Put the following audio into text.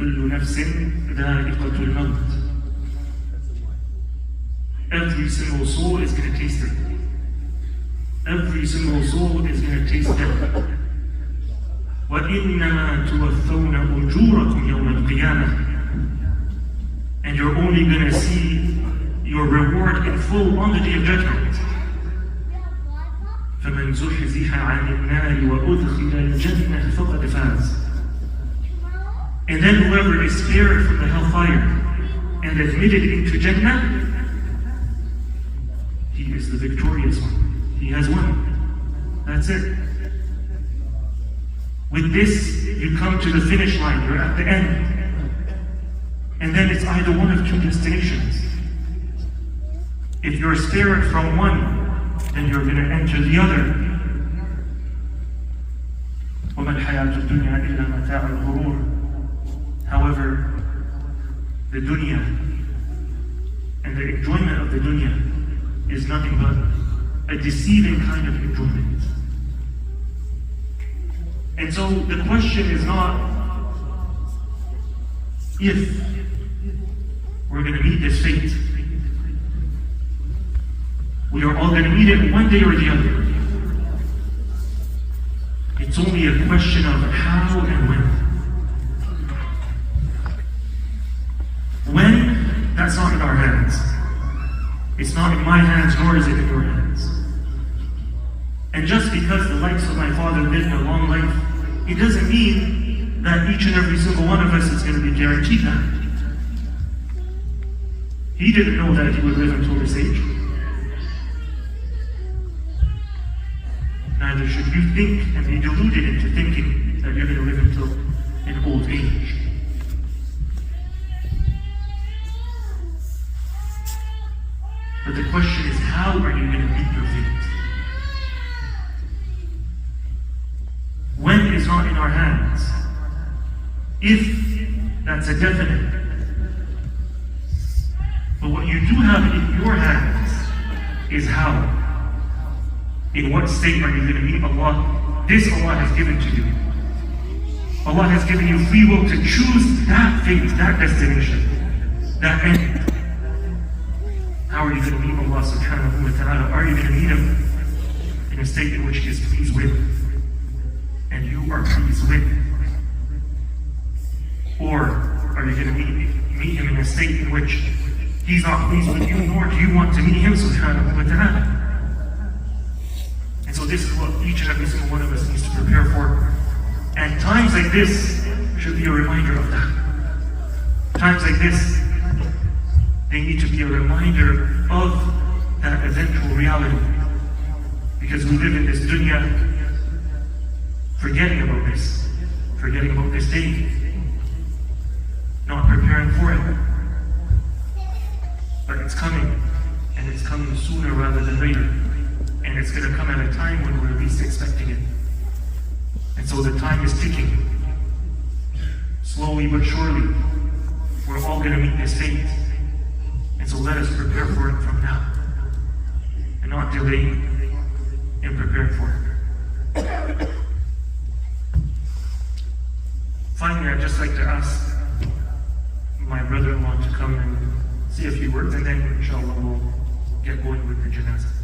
كل نفس ذائقة الموت. Every single soul is going to taste it. Every single soul is going to taste death. وَإِنَّمَا تُوَفَّوْنَ أُجُورَكُمْ يَوْمَ الْقِيَامَةِ. And you're only going to see your reward in full on the Day of Judgment. فَمَنْ زُحْزِحَ عَنِ النَّارِ وَأُدْخِلَ الْجَنَّةَ فَقَدْ فَازَ. And then whoever is spared from the hellfire and admitted into Jannah, he is the victorious one. He has won. That's it. With this, you come to the finish line. You're at the end. And then it's either one of two destinations. If you're spared from one, then you're going to enter the other. وَمَا الْحَيَاةُ الدُّنْيَا إِلَّا مَتَاعُ الْغُرُورِ. However, the dunya and the enjoyment of the dunya is nothing but a deceiving kind of enjoyment. And so the question is not if we're going to meet this fate. We are all going to meet it one day or the other. It's only a question of how and when. When, that's not in our hands. It's not in my hands, nor is it in your hands. And just because the likes of my father lived a long life, it doesn't mean that each and every single one of us is going to be guaranteed that. He didn't know that he would live until this age. Neither should you think and be deluded into thinking that you're going to live until an old age. But the question is, how are you going to meet your fate? When is not in our hands. If, that's a definite. But what you do have in your hands is how. In what state are you going to meet Allah? This Allah has given to you. Allah has given you free will to choose that fate, that destination, that end. How are you going to meet Allah subhanahu wa ta'ala? Are you going to meet Him in a state in which He is pleased with, and you are pleased with? Or are you going to meet Him in a state in which He's not pleased with you, nor do you want to meet Him subhanahu wa ta'ala? And so this is what each and every single one of us needs to prepare for. And times like this should be a reminder of that. Times like this, they need to be a reminder of that eventual reality. Because we live in this dunya forgetting about this day, not preparing for it. But it's coming, and it's coming sooner rather than later. And it's going to come at a time when we're least expecting it. And so the time is ticking. Slowly but surely, we're all going to meet this fate. And so let us prepare for it from now. And not delay in preparing for it. Finally, I'd just like to ask my brother-in-law to come and say a few words, and then inshallah we'll get going with the janazah.